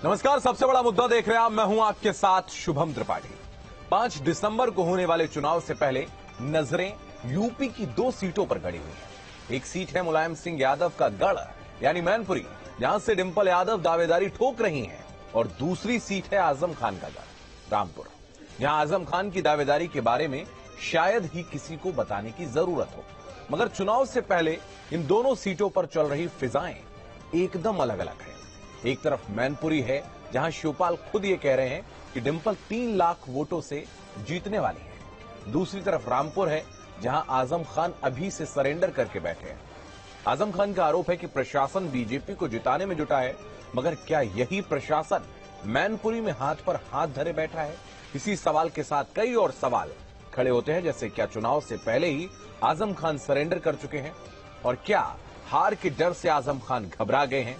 नमस्कार, सबसे बड़ा मुद्दा देख रहे हैं आप। मैं हूं आपके साथ शुभम त्रिपाठी। 5 दिसंबर को होने वाले चुनाव से पहले नजरें यूपी की 2 सीटों पर गड़ी हुई हैं। एक सीट है मुलायम सिंह यादव का गढ़ यानी मैनपुरी, जहां से डिंपल यादव दावेदारी ठोक रही हैं, और दूसरी सीट है आजम खान का गढ़ रामपुर, जहां आजम खान की दावेदारी के बारे में शायद ही किसी को बताने की जरूरत हो। मगर चुनाव से पहले इन दोनों सीटों पर चल रही फिजाएं एकदम अलग अलग है। एक तरफ मैनपुरी है, जहां शिवपाल खुद ये कह रहे हैं कि डिंपल 3 लाख वोटों से जीतने वाली है। दूसरी तरफ रामपुर है, जहां आजम खान अभी से सरेंडर करके बैठे हैं। आजम खान का आरोप है कि प्रशासन बीजेपी को जिताने में जुटा है, मगर क्या यही प्रशासन मैनपुरी में हाथ पर हाथ धरे बैठा है? इसी सवाल के साथ कई और सवाल खड़े होते हैं, जैसे क्या चुनाव से पहले ही आजम खान सरेंडर कर चुके हैं, और क्या हार के डर से आजम खान घबरा गए हैं?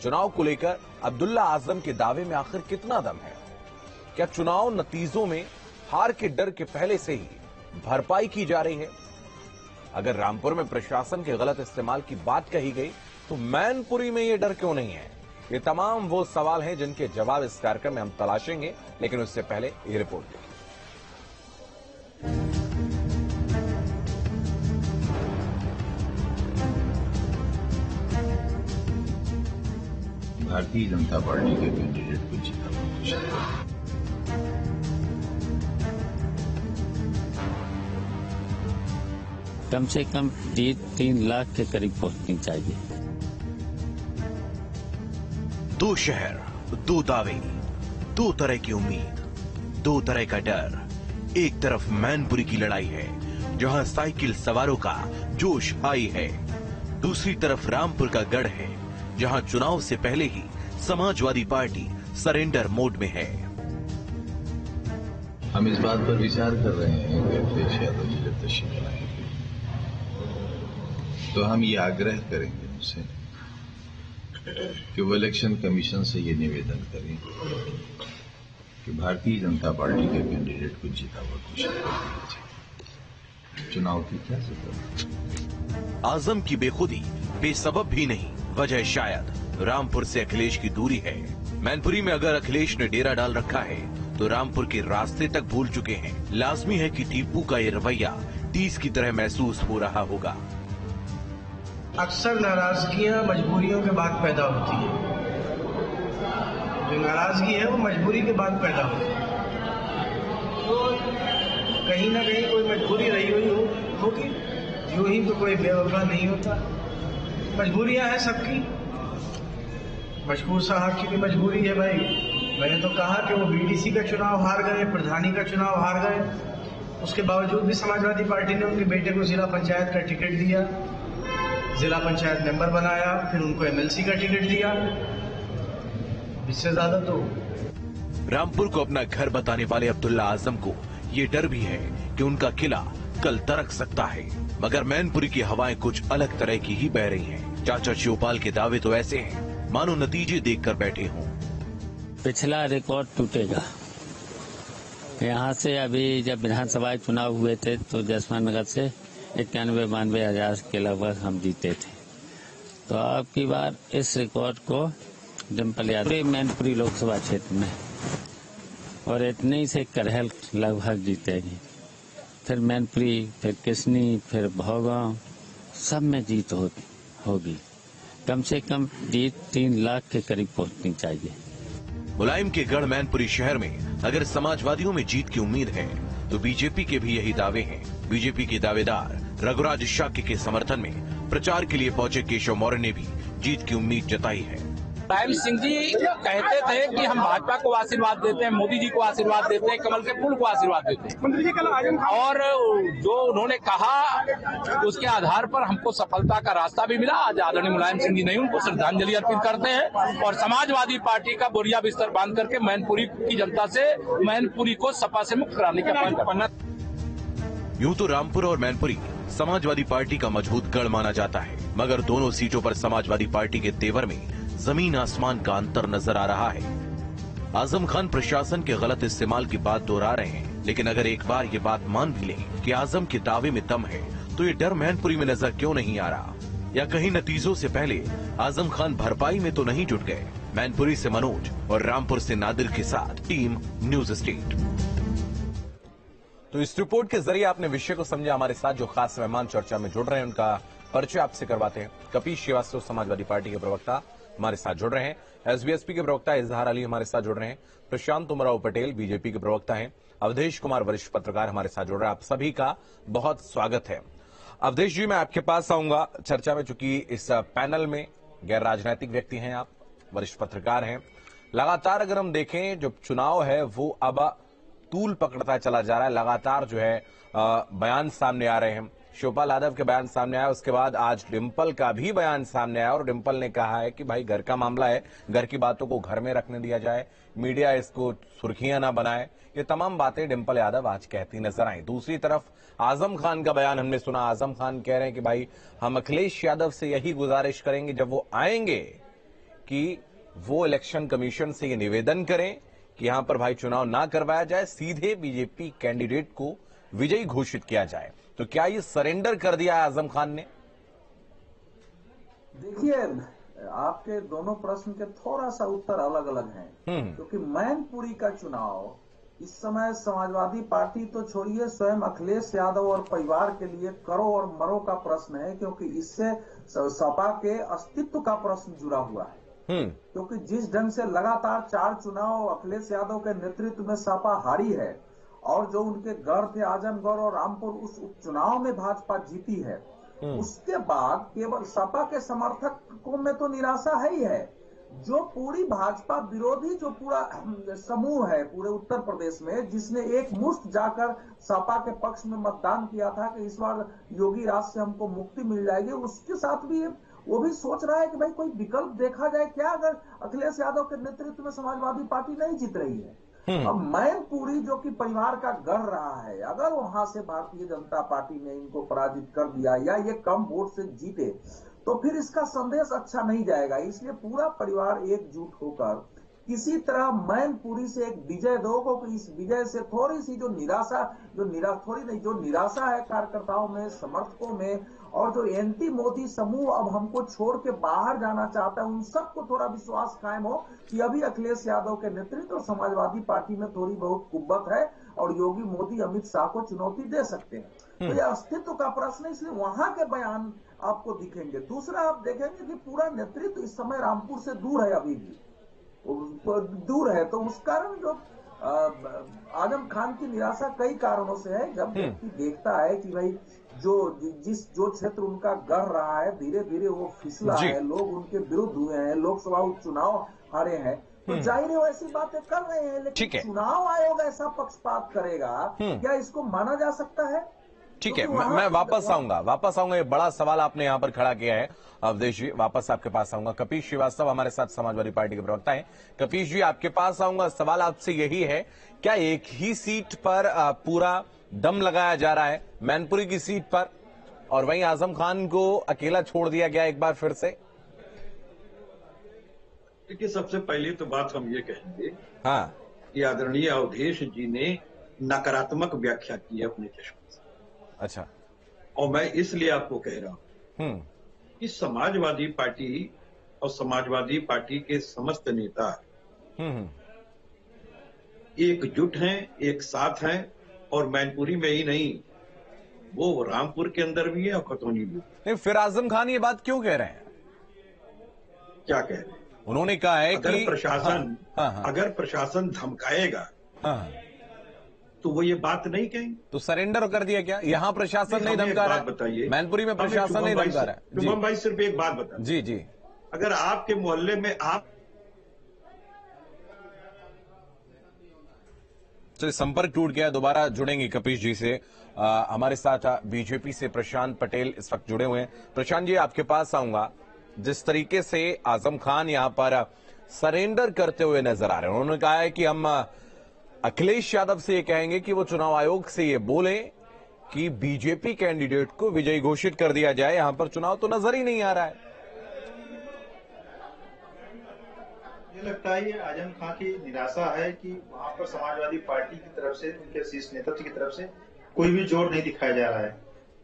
चुनाव को लेकर अब्दुल्ला आजम के दावे में आखिर कितना दम है? क्या चुनाव नतीजों में हार के डर के पहले से ही भरपाई की जा रही है? अगर रामपुर में प्रशासन के गलत इस्तेमाल की बात कही गई, तो मैनपुरी में यह डर क्यों नहीं है? ये तमाम वो सवाल हैं जिनके जवाब इस कार्यक्रम में हम तलाशेंगे, लेकिन उससे पहले ये रिपोर्ट देखिए। भारतीय जनता पार्टी के कैंडिडेट को जीता। कम से कम 3 लाख के करीब पहुंचनी चाहिए। 2 शहर, 2 दावे, 2 तरह की उम्मीद, 2 तरह का डर। एक तरफ मैनपुरी की लड़ाई है, जहां साइकिल सवारों का जोश हाई है। दूसरी तरफ रामपुर का गढ़ है, जहां चुनाव से पहले ही समाजवादी पार्टी सरेंडर मोड में है। हम इस बात पर विचार कर रहे हैं कि अखिलेश यादव जी प्रत्याशी बनाएंगे, तो हम ये आग्रह करेंगे उनसे कि वो इलेक्शन कमीशन से ये निवेदन करें कि भारतीय जनता पार्टी के कैंडिडेट को जीता हुआ घोषित कर। चुनाव की क्या जरूरत? आजम की बेखुदी बेसबब भी नहीं, वजह शायद रामपुर से अखिलेश की दूरी है। मैनपुरी में अगर अखिलेश ने डेरा डाल रखा है, तो रामपुर के रास्ते तक भूल चुके हैं। लाजमी है कि टीपू का ये रवैया टीस की तरह महसूस हो रहा होगा। अक्सर नाराजगियां मजबूरियों के बाद पैदा होती है। जो नाराजगी है वो मजबूरी के बाद पैदा होती है, तो कहीं ना कहीं कोई मजबूरी रही हुई होगी। यूं ही तो कोई बेवफा नहीं होता। मजबूरियां हैं सबकी। मशहूर साहब की भी मजबूरी है भाई। मैंने तो कहा कि वो बीडीसी का चुनाव हार गए, प्रधानी का चुनाव हार गए, उसके बावजूद भी समाजवादी पार्टी ने उनके बेटे को जिला पंचायत का टिकट दिया, जिला पंचायत मेंबर बनाया, फिर उनको एमएलसी का टिकट दिया। इससे ज्यादा तो रामपुर को अपना घर बताने वाले अब्दुल्ला आजम को ये डर भी है कि उनका किला कल दरक सकता है। मगर मैनपुरी की हवाएं कुछ अलग तरह की ही बह रही हैं। चाचा शिवपाल के दावे तो ऐसे हैं मानो नतीजे देखकर बैठे हों। पिछला रिकॉर्ड टूटेगा। यहाँ से अभी जब विधानसभा चुनाव हुए थे, तो जसवंत नगर से 91-92 हजार के लगभग हम जीते थे। तो अब की बार इस रिकॉर्ड को डिंपल यादव मैनपुरी लोकसभा क्षेत्र में, और इतने ही से करहल लगभग जीतेगी। फिर मैनपुरी, फिर किसनी, फिर भौगांव, सब में जीत होगी। कम से कम 3 लाख के करीब पहुंचनी चाहिए। मुलायम के गढ़ मैनपुरी शहर में अगर समाजवादियों में जीत की उम्मीद है, तो बीजेपी के भी यही दावे हैं। बीजेपी के दावेदार रघुराज शाक्य के समर्थन में प्रचार के लिए पहुंचे केशव मौर्य ने भी जीत की उम्मीद जताई है। मुलायम सिंह जी कहते थे कि हम भाजपा को आशीर्वाद देते हैं, मोदी जी को आशीर्वाद देते हैं, कमल के फूल को आशीर्वाद देते हैं, और जो उन्होंने कहा उसके आधार पर हमको सफलता का रास्ता भी मिला। आज आदरणीय मुलायम सिंह जी नहीं, उनको श्रद्धांजलि अर्पित करते हैं, और समाजवादी पार्टी का बोरिया बिस्तर बांध करके मैनपुरी की जनता से मैनपुरी को सपा से मुक्त कराने का प्रयास करना। यूं तो रामपुर और मैनपुरी समाजवादी पार्टी का मजबूत गढ़ माना जाता है, मगर दोनों सीटों पर समाजवादी पार्टी के तेवर में जमीन आसमान का अंतर नजर आ रहा है। आजम खान प्रशासन के गलत इस्तेमाल की बात दोहरा रहे हैं, लेकिन अगर एक बार ये बात मान भी लें कि आजम के दावे में दम है, तो ये डर मैनपुरी में नजर क्यों नहीं आ रहा? या कहीं नतीजों से पहले आजम खान भरपाई में तो नहीं जुट गए? मैनपुरी से मनोज और रामपुर से नादिर के साथ टीम न्यूज स्टेट। तो इस रिपोर्ट के जरिए आपने विषय को समझा। हमारे साथ जो खास मेहमान चर्चा में जुड़ रहे हैं उनका परिचय आपसे करवाते हैं। कपीश श्रीवास्तव समाजवादी पार्टी के प्रवक्ता हमारे साथ जुड़ रहे हैं। एसबीएसपी के प्रवक्ता इजहार अली हमारे साथ जुड़ रहे हैं। प्रशांत उमराव पटेल बीजेपी के प्रवक्ता हैं। अवधेश कुमार वरिष्ठ पत्रकार हमारे साथ जुड़ रहे हैं। आप सभी का बहुत स्वागत है। अवधेश जी, मैं आपके पास आऊंगा चर्चा में, चूंकि इस पैनल में गैर राजनीतिक व्यक्ति हैं, आप वरिष्ठ पत्रकार हैं। लगातार अगर हम देखें जो चुनाव है वो अब तूल पकड़ता चला जा रहा है। लगातार जो है बयान सामने आ रहे हैं। शिवपाल यादव के बयान सामने आया, उसके बाद आज डिंपल का भी बयान सामने आया और डिंपल ने कहा है कि भाई घर का मामला है, घर की बातों को घर में रखने दिया जाए, मीडिया इसको सुर्खियां ना बनाए। ये तमाम बातें डिंपल यादव आज कहती नजर आई। दूसरी तरफ आजम खान का बयान हमने सुना। आजम खान कह रहे हैं कि भाई हम अखिलेश यादव से यही गुजारिश करेंगे जब वो आएंगे कि वो इलेक्शन कमीशन से ये निवेदन करें कि यहां पर भाई चुनाव ना करवाया जाए, सीधे बीजेपी कैंडिडेट को विजयी घोषित किया जाए। तो क्या ये सरेंडर कर दिया है आजम खान ने? देखिए, आपके दोनों प्रश्न के थोड़ा सा उत्तर अलग अलग हैं, क्योंकि मैनपुरी का चुनाव इस समय समाजवादी पार्टी तो छोड़िए, स्वयं अखिलेश यादव और परिवार के लिए करो और मरो का प्रश्न है, क्योंकि इससे सपा के अस्तित्व का प्रश्न जुड़ा हुआ है। क्योंकि जिस ढंग से लगातार 4 चुनाव अखिलेश यादव के नेतृत्व में सपा हारी है और जो उनके गढ़ थे आजमगढ़ और रामपुर, उस उपचुनाव में भाजपा जीती है, उसके बाद केवल सपा के समर्थकों में तो निराशा है ही है। जो पूरी भाजपा विरोधी जो पूरा समूह है पूरे उत्तर प्रदेश में, जिसने एक मुश्त जाकर सपा के पक्ष में मतदान किया था कि इस बार योगी राज से हमको मुक्ति मिल जाएगी, उसके साथ भी वो भी सोच रहा है कि भाई कोई विकल्प देखा जाए क्या, अगर अखिलेश यादव के नेतृत्व में समाजवादी पार्टी नहीं जीत रही है। अब मैनपुरी जो कि परिवार का गढ़ रहा है, अगर वहां से भारतीय जनता पार्टी ने इनको पराजित कर दिया या ये कम वोट से जीते तो फिर इसका संदेश अच्छा नहीं जाएगा। इसलिए पूरा परिवार एकजुट होकर किसी तरह मैनपुरी से एक विजय दो, क्योंकि इस विजय से थोड़ी सी जो निराशा है कार्यकर्ताओं में, समर्थकों में, और जो एंटी मोदी समूह अब हमको छोड़ के बाहर जाना चाहता है, उन सबको थोड़ा विश्वास कायम हो कि अभी अखिलेश यादव के नेतृत्व और समाजवादी पार्टी में थोड़ी बहुत कुव्वत है और योगी मोदी अमित शाह को चुनौती दे सकते हैं। तो यह अस्तित्व का प्रश्न है, इसलिए वहां के बयान आपको दिखेंगे। दूसरा, आप देखेंगे कि पूरा नेतृत्व इस समय रामपुर से दूर है, अभी भी दूर है। तो उस कारण जो आजम खान की निराशा कई कारणों से है। जब व्यक्ति देखता है कि भाई जो क्षेत्र उनका गढ़ रहा है, धीरे धीरे वो फिसला है, लोग उनके विरुद्ध हुए हैं, लोकसभा उपचुनाव हारे हैं, तो जाहिर है ऐसी बातें कर रहे हैं। लेकिन चुनाव आयोग ऐसा पक्षपात करेगा क्या, इसको माना जा सकता है? ठीक है, मैं वापस आऊंगा। ये बड़ा सवाल आपने यहां पर खड़ा किया है अवधेश जी, वापस आपके पास आऊंगा। कपीश श्रीवास्तव हमारे साथ समाजवादी पार्टी के प्रवक्ता हैं। कपीश जी, आपके पास आऊंगा। सवाल आपसे यही है, क्या एक ही सीट पर पूरा दम लगाया जा रहा है, मैनपुरी की सीट पर, और वहीं आजम खान को अकेला छोड़ दिया गया एक बार फिर से? देखिए, सबसे पहले तो बात हम ये कहेंगे कि आदरणीय अवधेश जी ने नकारात्मक व्याख्या की है अपने चश्मे से। अच्छा। और मैं इसलिए आपको कह रहा हूं कि समाजवादी पार्टी और समाजवादी पार्टी के समस्त नेता एकजुट हैं, एक साथ हैं, और मैनपुरी में ही नहीं, वो रामपुर के अंदर भी है और खतौनी भी। नहीं, फिर आजम खान ये बात क्यों कह रहे हैं? क्या कह रहे हैं? उन्होंने कहा है कि अगर प्रशासन धमकाएगा तो वो ये बात नहीं कहेंगे। तो सरेंडर कर दिया क्या? यहाँ प्रशासन नहीं धमका रहा है, बताइए। मैनपुरी में प्रशासन नहीं धमका रहा है। शुभम भाई, सिर्फ एक बात बता। जी। अगर आपके मोहल्ले में तो संपर्क टूट गया, दोबारा जुड़ेंगे कपीश जी से। हमारे साथ बीजेपी से प्रशांत पटेल इस वक्त जुड़े हुए हैं। प्रशांत जी, आपके पास आऊंगा। जिस तरीके से आजम खान यहां पर सरेंडर करते हुए नजर आ रहे हैं, उन्होंने कहा है कि हम अखिलेश यादव से ये कहेंगे कि वो चुनाव आयोग से ये बोले कि बीजेपी कैंडिडेट को विजयी घोषित कर दिया जाए, यहां पर चुनाव तो नजर ही नहीं आ रहा है। मुझे लगता है ये आजम खान की निराशा है कि वहां पर समाजवादी पार्टी की तरफ से, उनके शीर्ष नेतृत्व की तरफ से कोई भी जोर नहीं दिखाया जा रहा है।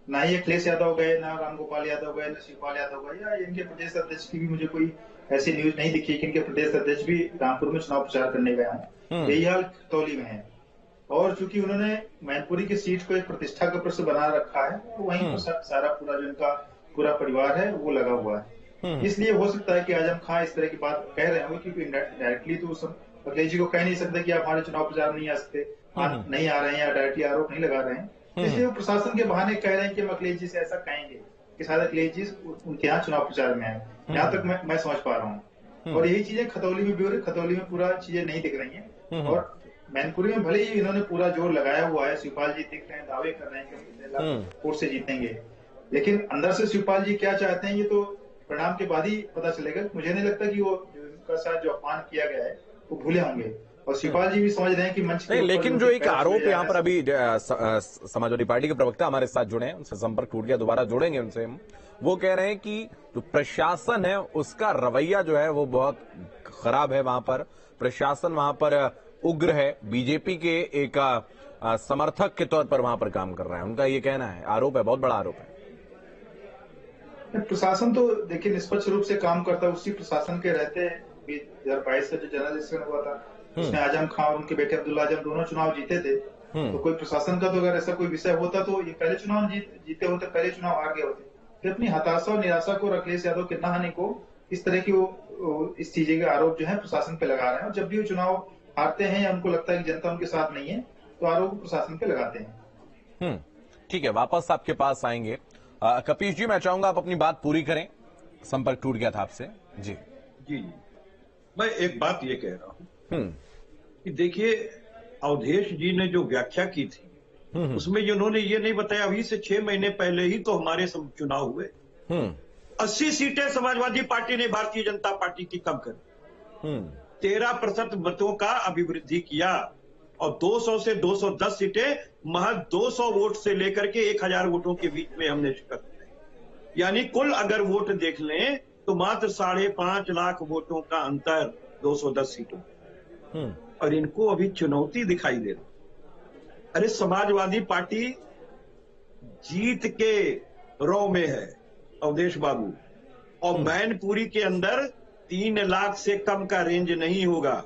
ना ही अखिलेश यादव गए, ना रामगोपाल यादव गए, ना शिवपाल यादव गए, या इनके प्रदेश अध्यक्ष की भी मुझे कोई ऐसी न्यूज नहीं दिखी कि इनके प्रदेश अध्यक्ष भी रामपुर में चुनाव प्रचार करने गए हैं। यही हाल खतौली में है। और चूंकि उन्होंने मैनपुरी की सीट को एक प्रतिष्ठा का प्रश्न बना रखा है, तो वहीं पर सारा पूरा जो इनका पूरा परिवार है वो लगा हुआ है। इसलिए हो सकता है कि आजम खां इस तरह की बात कह रहे हो, क्योंकि डायरेक्टली तो अखिलेश जी को कह नहीं सकते कि आप हमारे चुनाव प्रचार नहीं आ सकते, नहीं आ रहे हैं, या डायरेक्टली आरोप नहीं लगा रहे हैं। इसलिए वो प्रशासन के बहाने कह रहे हैं कि हम अखिलेश जी से ऐसा कहेंगे कि शायद अखिलेश जी उनके यहाँ चुनाव प्रचार में आए। यहाँ तक मैं समझ पा रहा हूँ। और यही चीजें खतौली में भी हो रही, खतौली में पूरा चीजें नहीं दिख रही हैं। और मैनपुरी में भले ही इन्होंने पूरा जोर लगाया हुआ है, शिवपाल जी दिख रहे हैं, दावे कर रहे हैं कि कितने लाख वोट से जीतेंगे, लेकिन अंदर से शिवपाल जी क्या चाहते हैं ये तो परिणाम के बाद ही पता चलेगा। मुझे नहीं लगता कि वो उनका साथ जो अपमान किया गया है वो भूले होंगे, और शिवपाल जी भी समझ रहे हैं कि मंच नहीं। लेकिन जो एक आरोप यहाँ पर अभी समाजवादी पार्टी के प्रवक्ता हमारे साथ जुड़े हैं, उनसे संपर्क टूट गया, दोबारा जोड़ेंगे उनसे हम। वो कह रहे हैं कि जो प्रशासन है उसका रवैया जो है वो बहुत खराब है, वहां पर प्रशासन वहां पर उग्र है, बीजेपी के एक समर्थक के तौर पर वहां पर काम कर रहा है, उनका ये कहना है। आरोप है, बहुत बड़ा आरोप है। प्रशासन तो देखिए निष्पक्ष रूप से काम करता है। उसी प्रशासन के रहते 2022 का जो जनरल इलेक्शन हुआ था उसमें आजम खां और उनके बेटे अब्दुल्ला आजम दोनों चुनाव जीते थे। तो कोई प्रशासन का तो अगर ऐसा कोई विषय होता तो ये पहले चुनाव जीते होते, पहले चुनाव हार गए होते। तो अपनी हताशा और निराशा को अखिलेश यादव के नहाने को इस तरह की वो इस चीजें के आरोप जो है प्रशासन पे लगा रहे हैं। और जब भी वो चुनाव हारते हैं या उनको लगता है कि जनता उनके साथ नहीं है तो आरोप प्रशासन पे लगाते हैं। ठीक है, वापस आपके पास आएंगे। कपीश जी, मैं चाहूंगा आप अपनी बात पूरी करें, संपर्क टूट गया था आपसे। जी जी, मैं एक बात ये कह रहा हूं कि देखिए अवधेश जी ने जो व्याख्या की थी उसमें उन्होंने ये नहीं बताया अभी से 6 महीने पहले ही तो हमारे चुनाव हुए। 80 सीटें समाजवादी पार्टी ने भारतीय जनता पार्टी की कम कर 13% मतों का अभिवृद्धि किया, और 200 से 210 सीटें महज 200 वोट से लेकर के 1000 वोटों के बीच में हमने शिकस्त। यानी कुल अगर वोट देख लें तो मात्र 5.5 लाख वोटों का अंतर 210 सीटों, और इनको अभी चुनौती दिखाई दे रही। अरे समाजवादी पार्टी जीत के रौ में है अवधेश बाबू, और मैनपुरी के अंदर 3 लाख से कम का रेंज नहीं होगा।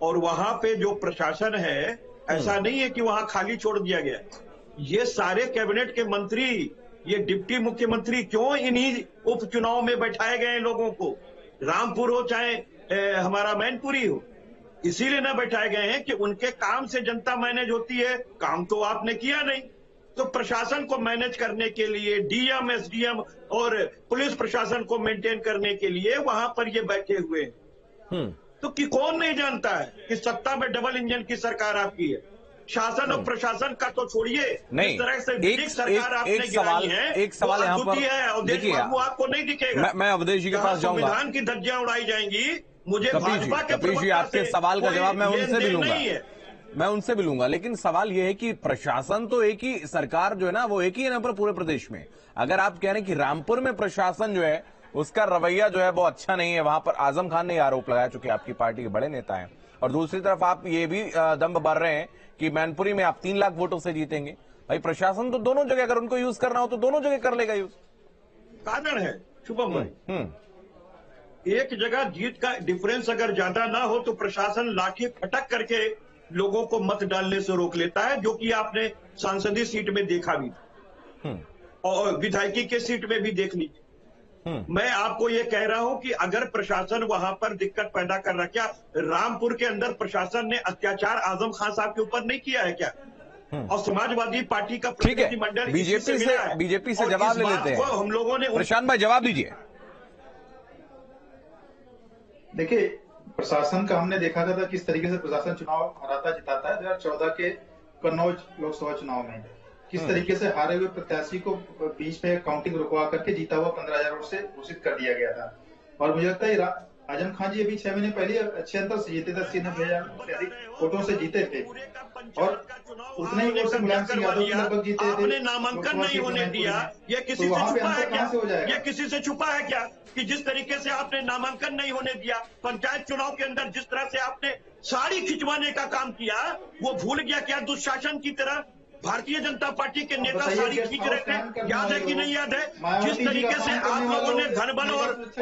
और वहां पे जो प्रशासन है ऐसा नहीं है कि वहां खाली छोड़ दिया गया। ये सारे कैबिनेट के मंत्री, ये डिप्टी मुख्यमंत्री क्यों इन्हीं उपचुनाव में बैठाए गए लोगों को, रामपुर हो चाहे हमारा मैनपुरी हो, इसीलिए न बैठाए गए हैं कि उनके काम से जनता मैनेज होती है। काम तो आपने किया नहीं, तो प्रशासन को मैनेज करने के लिए डीएम, एसडीएम और पुलिस प्रशासन को मेंटेन करने के लिए वहां पर ये बैठे हुए हैं। तो कि कौन नहीं जानता है कि सत्ता में डबल इंजन की सरकार आपकी है। शासन और प्रशासन का तो छोड़िए, इस तरह से एक सरकार आपने गिराई है। एक सवाल यहाँ पर देखिए, आपको नहीं दिखेगा। मैं अवधेश जी के पास जाऊंगा, संविधान की धज्जियां उड़ाई जाएंगी। मुझे भाजपा के कपीश जी, आपके सवाल का जवाब मैं उनसे भी लूंगा, मैं उनसे भी लूंगा। लेकिन सवाल यह है कि प्रशासन तो एक ही, सरकार जो है ना वो एक ही है ना पूरे प्रदेश में। अगर आप कह रहे हैं कि रामपुर में प्रशासन जो है उसका रवैया जो है वो अच्छा नहीं है, वहां पर आजम खान ने आरोप लगाया, चूंकि आपकी पार्टी के बड़े नेता हैं, और दूसरी तरफ आप ये भी दम भर रहे हैं कि मैनपुरी में आप 3 लाख वोटों से जीतेंगे। भाई प्रशासन तो दोनों जगह अगर उनको यूज करना हो तो दोनों जगह कर लेगा यूज। कारण है शुभम भाई, एक जगह जीत का डिफरेंस अगर ज्यादा ना हो तो प्रशासन लाठी फटक करके लोगों को मत डालने से रोक लेता है, जो कि आपने सांसदीय सीट में देखा भी और विधायकी के सीट में भी देख लीजिए। मैं आपको ये कह रहा हूं कि अगर प्रशासन वहां पर दिक्कत पैदा कर रहा, क्या रामपुर के अंदर प्रशासन ने अत्याचार आजम खान साहब के ऊपर नहीं किया है क्या? और समाजवादी पार्टी का प्रतिनिधिमंडल बीजेपी से जवाब ले लेते हैं हम लोगों ने। प्रशांत भाई जवाब दीजिए। देखिए, प्रशासन का हमने देखा था किस तरीके से प्रशासन चुनाव हराता जिताता है। 2014 के कन्नौज लोकसभा चुनाव में किस तरीके से हारे हुए प्रत्याशी को बीच में काउंटिंग रुकवा करके जीता हुआ 15,000 वोट से घोषित कर दिया गया था। और मुझे लगता है आजम खान जी अभी 6 महीने पहले अच्छे अंतर से जीते थे, 80-90,000 से अधिक वोटों से जीते थे, और उतने ही वोट से मुलायम सिंह यादव लगभग जीते थे। आपने नामांकन नहीं होने दिया, ये किसी से छुपा है क्या? ये किसी से छुपा है क्या कि जिस तरीके से आपने नामांकन नहीं होने दिया, पंचायत चुनाव के अंदर जिस तरह से आपने साड़ी खिंचवाने का काम किया, वो भूल गया क्या दुशासन की तरह? भारतीय जनता पार्टी के नेता साड़ी खींच रहे थे, याद है कि नहीं याद है? जिस तरीके से आप लोगों ने धन बल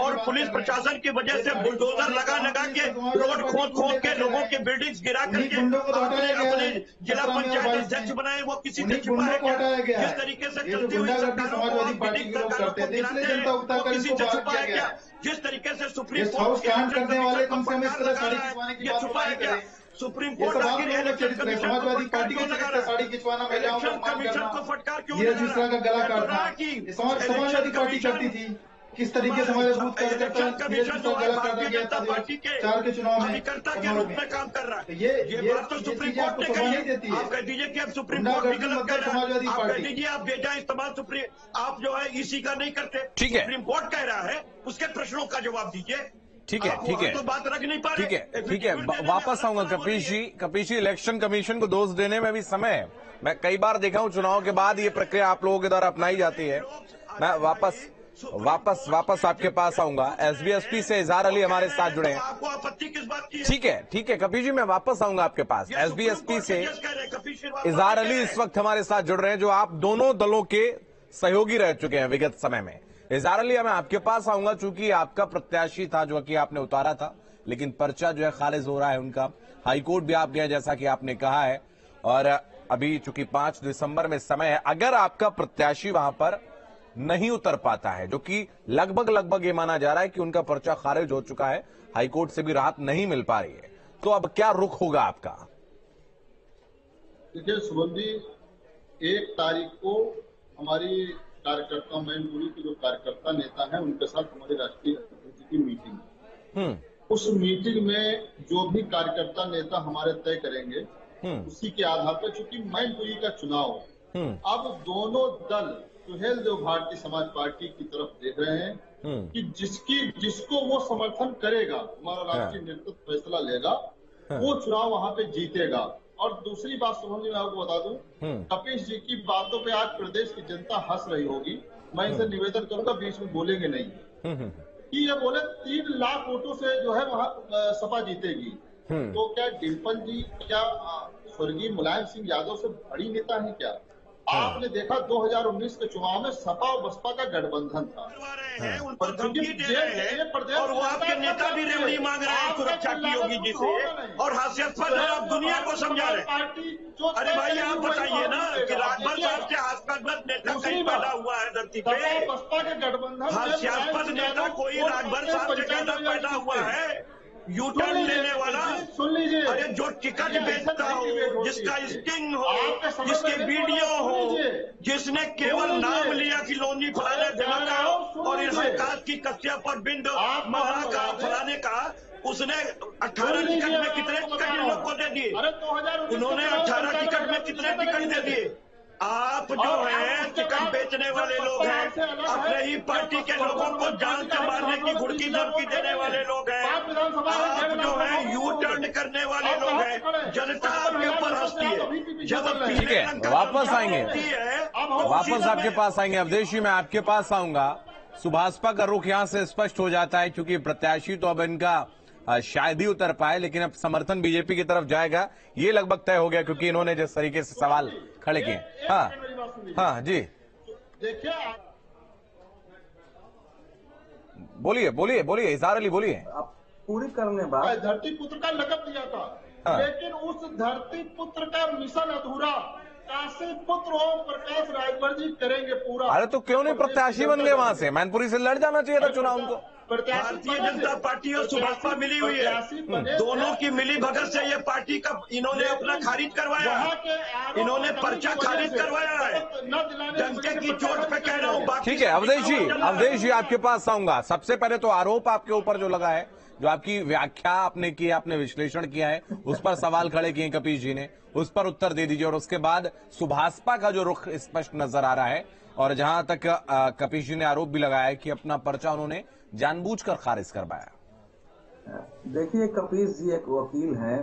और पुलिस प्रशासन की वजह से बुलडोजर लगा के रोड खोद के लोगों के बिल्डिंग्स गिरा करके अपने जिला पंचायत अध्यक्ष बनाए, वो किसी से छुपा है क्या? जिस तरीके से चलती हुई सरकारों को आप बिल्डिंग सरकारों को गिराते हैं, वो किसी से छुपा है क्या? जिस तरीके से सुप्रीम कोर्ट ये छुपा है क्या? सुप्रीम कोर्ट समाजवादी पार्टी को साड़ी खिंचवाना इलेक्शन कमीशन को फटकार क्यों ये दूसरा का गला काटना समाजवादी पार्टी करती थी। किस तरीके से हमारे बूथ पार्टी के 4 के चुनाव में कार्यकर्ता के रूप में काम कर रहा है। ये बात तो सुप्रीम कोर्ट ने कही है। आप कह दीजिए कि अब सुप्रीम कोर्ट भी गलत कर रहा है। आप कह दीजिए आप बेजा इस्तेमाल सुप्रीम आप जो है इसी का नहीं करते। ठीक है, सुप्रीम कोर्ट कह रहा है, उसके प्रश्नों का जवाब दीजिए। ठीक है, ठीक है, तो बात रख नहीं पा रहे। ठीक है, वापस आऊंगा कपीश जी, इलेक्शन कमीशन को दोष देने में भी समय है। मैं कई बार देखा हूं चुनाव के बाद ये प्रक्रिया आप लोगों के द्वारा अपनाई जाती है। मैं वापस आपके पास आऊंगा। एसबीएसपी से इजहार अली हमारे साथ जुड़े हैं। आपको आपत्ति किस बात की? ठीक है कपीश जी, मैं वापस आऊंगा आपके पास। एसबीएसपी से इजहार अली इस वक्त हमारे साथ जुड़ रहे हैं, जो आप दोनों दलों के सहयोगी रह चुके हैं विगत समय में। इजहार अली, मैं आपके पास आऊंगा, चूंकि आपका प्रत्याशी था जो कि आपने उतारा था, लेकिन पर्चा जो है खारिज हो रहा है उनका। हाईकोर्ट भी आप गए जैसा कि आपने कहा है, और अभी चूंकि 5 दिसंबर में समय है, अगर आपका प्रत्याशी वहां पर नहीं उतर पाता है, जो कि लगभग ये माना जा रहा है कि उनका पर्चा खारिज हो चुका है, हाईकोर्ट से भी राहत नहीं मिल पा रही है, तो अब क्या रुख होगा आपका? देखिए शुभम जी, 1 तारीख को हमारी कार्यकर्ता मैनपुरी के जो कार्यकर्ता नेता हैं उनके साथ हमारी राष्ट्रीय अध्यक्ष की मीटिंग, उस मीटिंग में जो भी कार्यकर्ता नेता हमारे तय करेंगे उसी के आधार पर, चूंकि मैनपुरी का चुनाव अब दोनों दल सुहेल देव भारतीय समाज पार्टी की तरफ देख रहे हैं कि जिसको वो समर्थन करेगा, हमारा राष्ट्रीय नेतृत्व फैसला लेगा, वो चुनाव वहां पे जीतेगा। और दूसरी बात शुभम जी मैं आपको बता दूं, कपीश जी की बातों पे आज प्रदेश की जनता हंस रही होगी। मैं इनसे निवेदन करूंगा बीच में बोलेंगे नहीं कि ये बोले 3 लाख वोटों से जो है वहां सपा जीतेगी। तो क्या डिम्पल जी क्या स्वर्गीय मुलायम सिंह यादव से बड़ी नेता है क्या? आपने देखा 2019 के चुनाव में सपा और बसपा का गठबंधन था, और वो आपके नेता भी रेवड़ी मांग रहे हैं सुरक्षा की योगी जी से, और हास्यास्पद है, आप दुनिया को समझा रहे हैं। अरे भाई आप बताइए ना कि राजभर साहब से हास्यास्पद नेता कहीं पैदा हुआ है धरती पे? बसपा के गठबंधन हास्यास्पद नेता कोई राजभर साहब से पैदा हुआ है? यू टर्न लेने वाला, सुन लीजिए, अरे जो टिकट बेचता हो, जिसका स्टिंग हो, जिसके वीडियो हो, जिसने केवल नाम लिया कि लोनी फलाने धमाका और इस काश की कस्या पर बिंद महा का फलाने का, उसने 18 टिकट में कितने टिकट इन लोग को दे दिए? उन्होंने 18 टिकट में कितने टिकट दे दिए? आप जो है टिकट बेचने वाले लोग हैं, अपने ही पार्टी के लोगों को जान से मारने की घुड़की धमकी देने वाले लोग हैं, आप जो है यू टर्न करने वाले लोग हैं। जनता आपके ऊपर हंसती है जब ठीक है, वापस आएंगे, वापस आपके पास आएंगे। अवधेश जी, मैं आपके पास आऊंगा। सुभाषपा का रुख यहां से स्पष्ट हो जाता है, क्योंकि प्रत्याशी तो अब इनका शायद ही उतर पाए, लेकिन अब समर्थन बीजेपी की तरफ जाएगा, ये लगभग तय हो गया, क्योंकि इन्होंने जिस तरीके से सवाल खड़े किए। हाँ जी, देखिए बोलिए इजहार अली, बोलिए। आप पूरी करने बाद धरती पुत्र का लकब दिया था, लेकिन उस धरती पुत्र का मिशन अधूरा काशी पुत्र ओम प्रकाश राजभर जी करेंगे पूरा। अरे तो क्यों नहीं प्रत्याशी बन गए वहां से? मैनपुरी से लड़ जाना चाहिए था चुनाव उनको। भारतीय जनता पार्टी और सुभाषपा मिली हुई है, दोनों की मिली भगत से ये पार्टी का इन्होंने अपना खारिज करवाया, इन्होंने पर्चा खारिज करवाया है, डंके की चोट पे कह रहा हूँ। ठीक है अवधेश जी आपके पास आऊंगा। सबसे पहले तो आरोप आपके ऊपर जो लगा है, जो आपकी व्याख्या आपने की, आपने विश्लेषण किया है, उस पर सवाल खड़े किए कपीश जी ने, उस पर उत्तर दे दीजिए। और उसके बाद सुभाषपा का जो रुख स्पष्ट नजर आ रहा है, और जहां तक कपीश जी ने आरोप भी लगाया है कि अपना पर्चा उन्होंने जानबूझकर खारिज करवाया। देखिए, कपीश जी एक वकील हैं,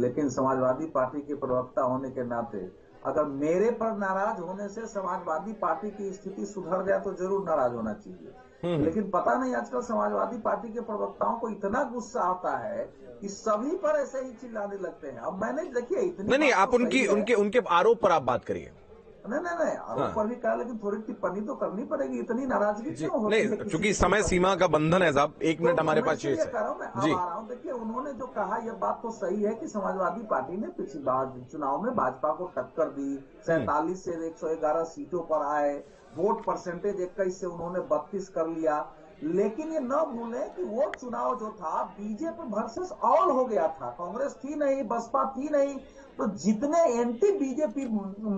लेकिन समाजवादी पार्टी के प्रवक्ता होने के नाते अगर मेरे पर नाराज होने से समाजवादी पार्टी की स्थिति सुधर जाए तो जरूर नाराज होना चाहिए। लेकिन पता नहीं आजकल समाजवादी पार्टी के प्रवक्ताओं को इतना गुस्सा आता है कि सभी पर ऐसे ही चिल्लाने लगते हैं। अब मैंने देखिए इतनी नहीं, आप उनके आरोप पर आप बात करिए। नहीं आरोप पर भी कहा, लेकिन थोड़ी टिप्पणी तो करनी पड़ेगी। इतनी नाराजगी क्यों होती है? नहीं, चूंकि समय सीमा का बंधन है साहब, 1 मिनट हमारे पास शेष है। मैं आ रहा हूँ। देखिए उन्होंने जो कहा यह बात तो सही है कि समाजवादी पार्टी ने पिछली बार चुनाव में भाजपा को टक्कर दी, 47 से 111 सीटों पर आए, वोट परसेंटेज 21 से उन्होंने 32 कर लिया। लेकिन ये न भूलें कि वो चुनाव जो था बीजेपी वर्सेस ऑल हो गया था। कांग्रेस थी नहीं, बसपा थी नहीं, तो जितने एंटी बीजेपी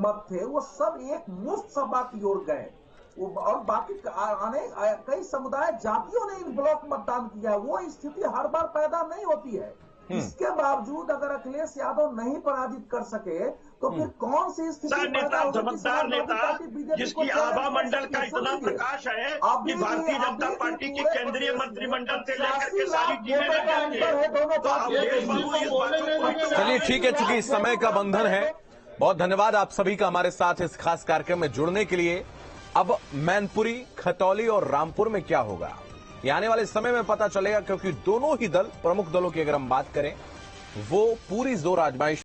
मत थे वो सब एक मुश्त सपा की ओर गए। और बाकी कई समुदाय जातियों ने इन ब्लॉक मतदान किया। वो स्थिति हर बार पैदा नहीं होती है। इसके बावजूद अगर अखिलेश यादव नहीं पराजित कर सके तो फिर कौन सी स्थिति पैदा होगी? समझदार नेता जिसकी आभा मंडल का इतना प्रकाश है कि भारतीय जनता पार्टी के केंद्रीय मंत्रिमंडल से लेकर के सारी टीमें लग जाती है। चलिए ठीक है, चूंकि समय का बंधन है। बहुत धन्यवाद आप सभी का हमारे साथ इस खास कार्यक्रम में जुड़ने के लिए। अब मैनपुरी, खतौली और रामपुर में क्या होगा ये आने वाले समय में पता चलेगा, क्योंकि दोनों ही दल, प्रमुख दलों की अगर हम बात करें, वो पूरी जोर आजमाइश